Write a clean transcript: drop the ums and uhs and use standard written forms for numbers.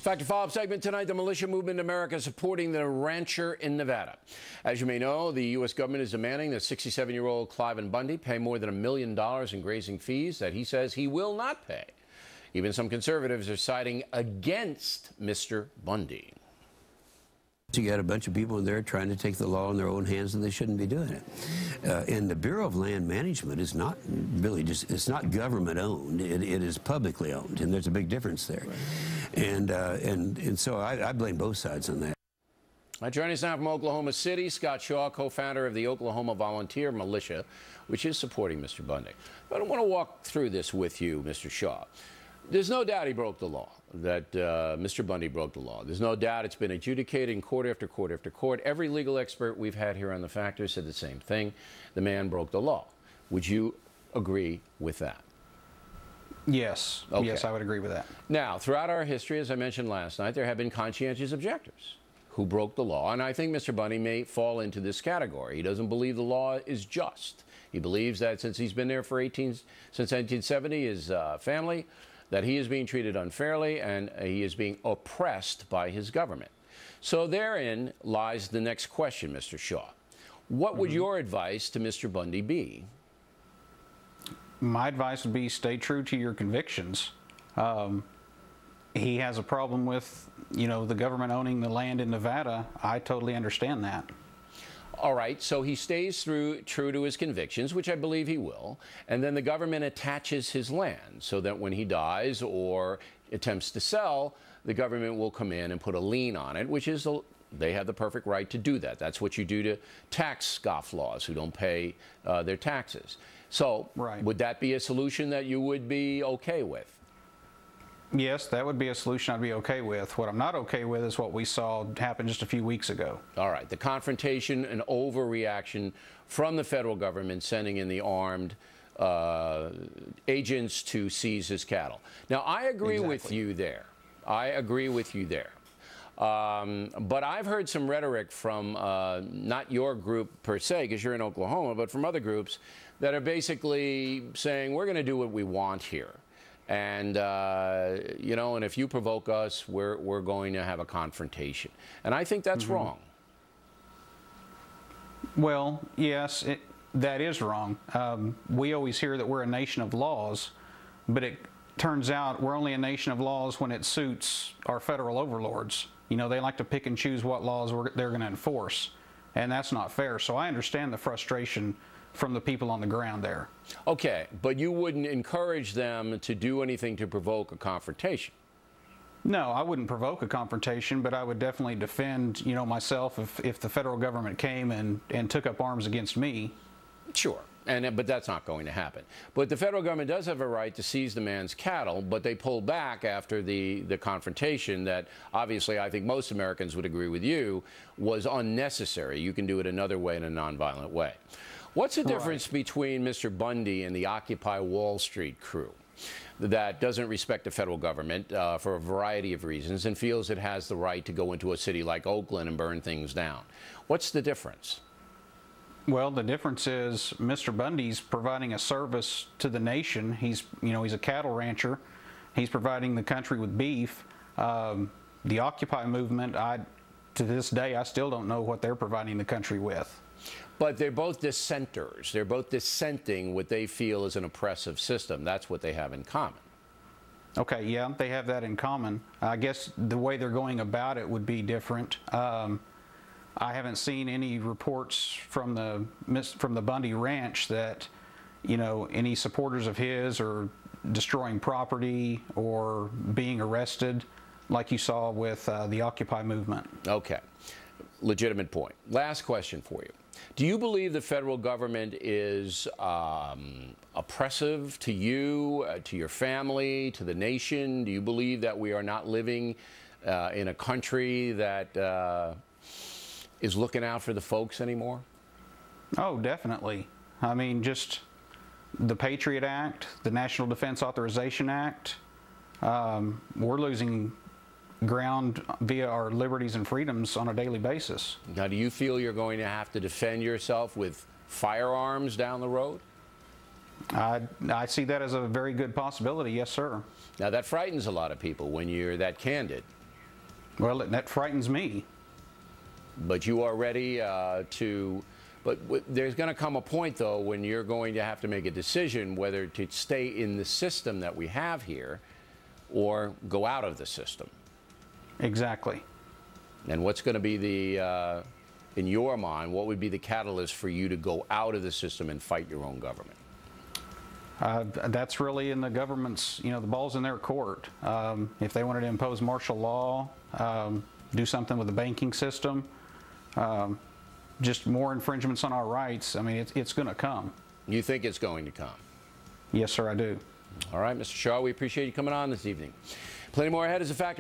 Factor follow-up segment tonight. The militia movement in America supporting the rancher in Nevada. As you may know, the U.S. government is demanding that 67-year-old Cliven Bundy pay more than $1 million in grazing fees that he says he will not pay. Even some conservatives are siding against Mr. Bundy. You got a bunch of people in there trying to take the law in their own hands, and they shouldn't be doing it. And the Bureau of Land Management is not really it's not government owned. It is publicly owned, and there's a big difference there. Right. And so I blame both sides on that. Joining us now from Oklahoma City, Scott Shaw, co-founder of the Oklahoma Volunteer Militia, which is supporting Mr. Bundy. But I want to walk through this with you, Mr. Shaw. There's no doubt he broke the law, that Mr. Bundy broke the law. There's no doubt it's been adjudicated in court after court after court. Every legal expert we've had here on The Factor said the same thing. The man broke the law. Would you agree with that? Yes. Okay. Yes, I would agree with that. Now, throughout our history, as I mentioned last night, there have been conscientious objectors who broke the law, and I think Mr. Bundy may fall into this category. He doesn't believe the law is just. He believes that since he's been there for since 1970, his family, that he is being treated unfairly and he is being oppressed by his government. So therein lies the next question, Mr. Shaw. What would your advice to Mr. Bundy be? My advice would be stay true to your convictions. He has a problem with, the government owning the land in Nevada. I totally understand that. All right, so he stays true to his convictions, which I believe he will, and then the government attaches his land so that when he dies or attempts to sell, the government will come in and put a lien on it, which is, they have the perfect right to do that. That's what you do to tax scofflaws who don't pay their taxes. So would that be a solution that you would be okay with? Yes, that would be a solution I'd be okay with. What I'm not okay with is what we saw happen just a few weeks ago. All right, the confrontation and overreaction from the federal government sending in the armed agents to seize his cattle. Now, I agree with you there. I agree with you there. But I've heard some rhetoric from not your group per se, because you're in Oklahoma, but from other groups that are basically saying, we're going to do what we want here. And, and if you provoke us, we're going to have a confrontation. And I think that's wrong. Well, yes, that is wrong. We always hear that we're a nation of laws, but it turns out we're only a nation of laws when it suits our federal overlords. They like to pick and choose what laws they're going to enforce, and that's not fair. So I understand the frustration from the people on the ground there. Okay, but you wouldn't encourage them to do anything to provoke a confrontation? No, I wouldn't provoke a confrontation, but I would definitely defend, myself if the federal government came and took up arms against me. Sure, but that's not going to happen. But the federal government does have a right to seize the man's cattle, but they pulled back after the confrontation that obviously I think most Americans would agree with you was unnecessary. You can do it another way, in a nonviolent way. What's the difference between Mr. Bundy and the Occupy Wall Street crew that doesn't respect the federal government for a variety of reasons and feels it has the right to go into a city like Oakland and burn things down? What's the difference? Well, the difference is Mr. Bundy's providing a service to the nation. He's a cattle rancher. He's providing the country with beef. The Occupy movement, to this day, I still don't know what they're providing the country with. But they're both dissenters. They're both dissenting what they feel is an oppressive system. That's what they have in common. Okay, yeah, they have that in common. I guess the way they're going about it would be different. I haven't seen any reports from the Bundy Ranch that, any supporters of his are destroying property or being arrested like you saw with the Occupy movement. Okay, legitimate point. Last question for you. Do you believe the federal government is oppressive to you, to your family, to the nation? Do you believe that we are not living in a country that is looking out for the folks anymore? Oh, definitely. I mean, just the Patriot Act, the National Defense Authorization Act, we're losing ground via our liberties and freedoms on a daily basis. Now, do you feel you're going to have to defend yourself with firearms down the road? I see that as a very good possibility, yes, sir. Now, that frightens a lot of people when you're that candid. Well, that frightens me. But you are ready but there's going to come a point, though, when you're going to have to make a decision whether to stay in the system that we have here or go out of the system. Exactly. And what's going to be the, in your mind, what would be the catalyst for you to go out of the system and fight your own government? That's really in the government's, the ball's in their court. If they wanted to impose martial law, do something with the banking system, just more infringements on our rights, I mean, it's going to come. You think it's going to come? Yes, sir, I do. All right, Mr. Shaw, we appreciate you coming on this evening. Plenty more ahead as a factor.